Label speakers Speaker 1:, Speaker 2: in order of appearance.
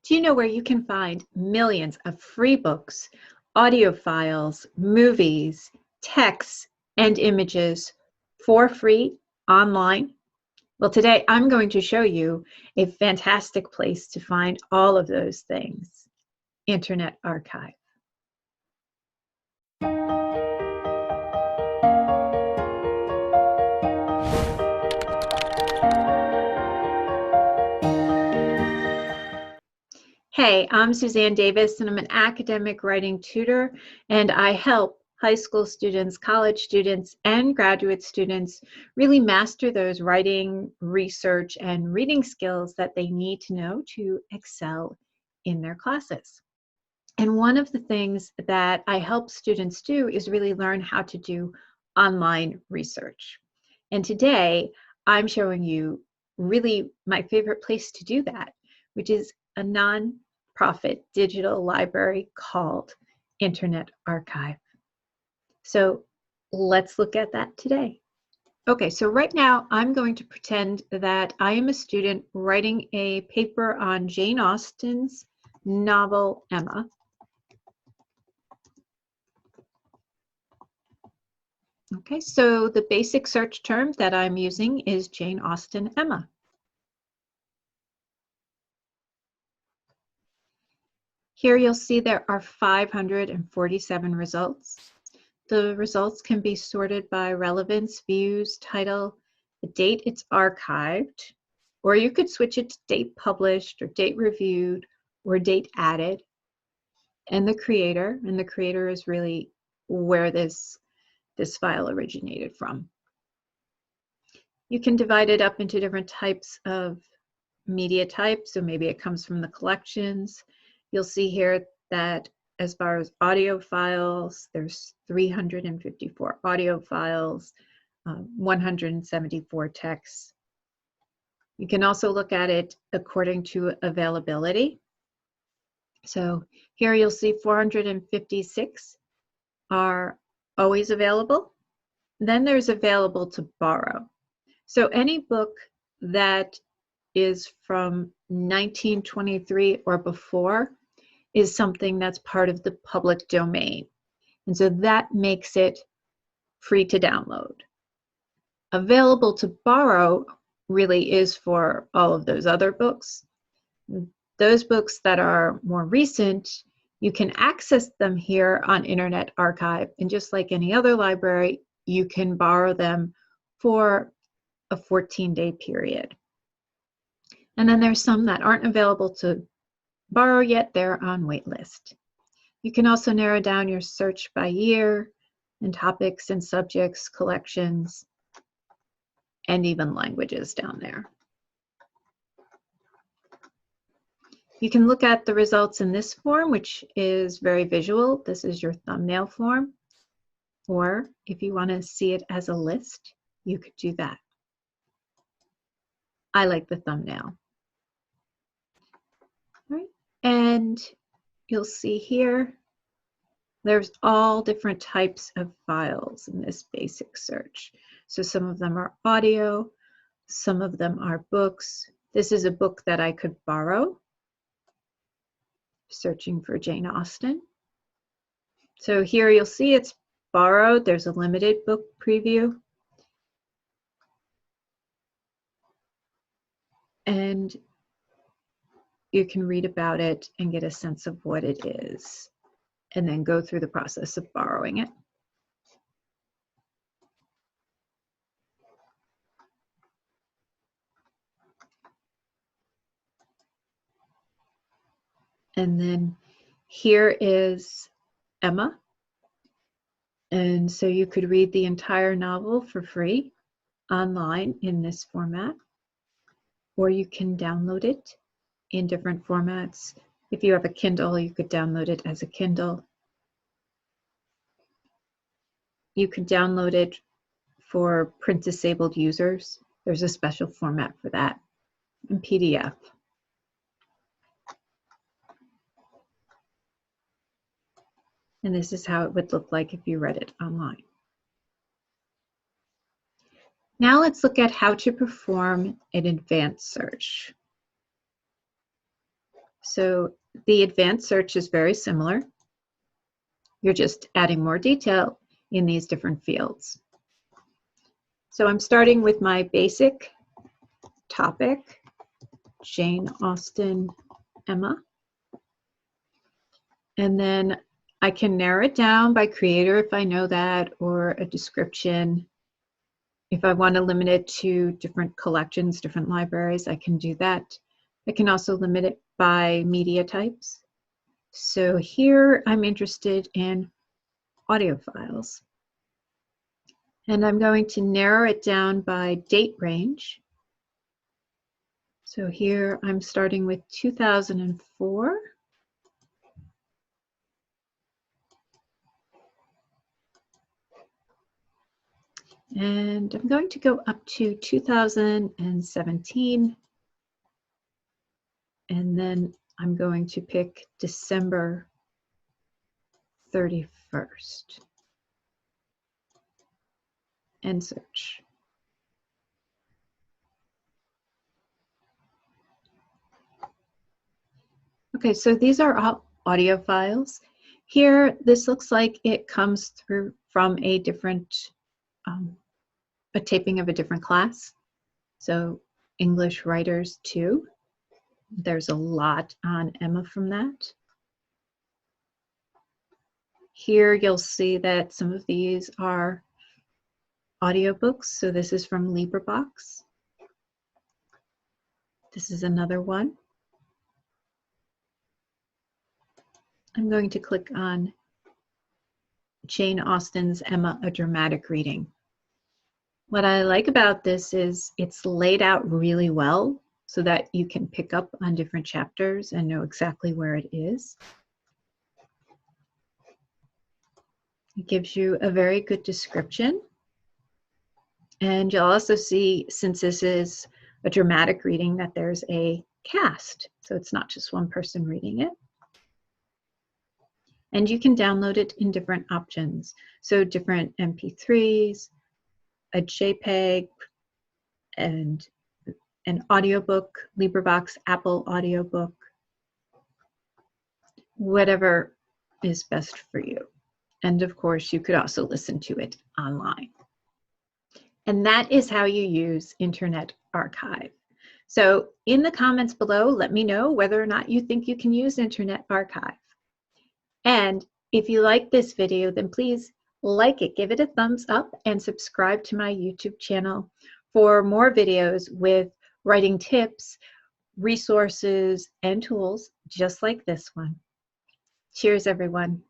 Speaker 1: Do you know where you can find millions of free books, audio files, movies, texts, and images for free online? Well, today I'm going to show you a fantastic place to find all of those things, Internet Archive. Hey, I'm Suzanne Davis, and I'm an academic writing tutor, and I help high school students, college students, and graduate students really master those writing, research, and reading skills that they need to know to excel in their classes. And one of the things that I help students do is really learn how to do online research. And today, I'm showing you really my favorite place to do that, which is a non-profit digital library called Internet Archive. So let's look at that today. Okay, so right now I'm going to pretend that I am a student writing a paper on Jane Austen's novel Emma. Okay, so the basic search term that I'm using is Jane Austen Emma. Here you'll see there are 547 results. The results can be sorted by relevance, views, title, the date it's archived, or you could switch it to date published or date reviewed or date added, and the creator is really where this file originated from. You can divide it up into different types of media types, so maybe it comes from the collections. You'll see here that as far as audio files, there's 354 audio files, 174 texts. You can also look at it according to availability. So here you'll see 456 are always available. Then there's available to borrow. So any book that is from 1923 or before is something that's part of the public domain. And so that makes it free to download. Available to borrow really is for all of those other books. Those books that are more recent, you can access them here on Internet Archive. And just like any other library, you can borrow them for a 14-day period. And then there's some that aren't available to borrow yet, they're on waitlist. You can also narrow down your search by year and topics and subjects, collections, and even languages down there. You can look at the results in this form, which is very visual. This is your thumbnail form. Or if you want to see it as a list, you could do that. I like the thumbnail. All right. And you'll see here, there's all different types of files in this basic search. So some of them are audio, some of them are books. This is a book that I could borrow, searching for Jane Austen. So here you'll see it's borrowed. There's a limited book preview. And you can read about it and get a sense of what it is, and then go through the process of borrowing it. And then here is Emma. And so you could read the entire novel for free online in this format, or you can download it in different formats. If you have a Kindle, you could download it as a Kindle. You could download it for print-disabled users. There's a special format for that, and PDF. And this is how it would look like if you read it online. Now let's look at how to perform an advanced search. So the advanced search is very similar. You're just adding more detail in these different fields. So I'm starting with my basic topic, Jane Austen, Emma. And then I can narrow it down by creator if I know that, or a description. If I want to limit it to different collections, different libraries, I can do that. I can also limit it by media types. So here I'm interested in audio files. And I'm going to narrow it down by date range. So here I'm starting with 2004. And I'm going to go up to 2017. And then I'm going to pick December 31st. And search. Okay, so these are all audio files. Here, this looks like it comes through from a different, a taping of a different class. So English Writers 2. There's a lot on Emma from that. Here you'll see that some of these are audiobooks. So this is from LibriVox. This is another one. I'm going to click on Jane Austen's Emma, a dramatic reading. What I like about this is it's laid out really well so that you can pick up on different chapters and know exactly where it is. It gives you a very good description. And you'll also see, since this is a dramatic reading, that there's a cast. So it's not just one person reading it. And you can download it in different options. So different MP3s, a JPEG, and an audiobook, LibriVox, Apple audiobook, whatever is best for you. And of course, you could also listen to it online. And that is how you use Internet Archive. So in the comments below, let me know whether or not you think you can use Internet Archive. And if you like this video, then please like it, give it a thumbs up, and subscribe to my YouTube channel for more videos with writing tips, resources, and tools just like this one. Cheers, everyone.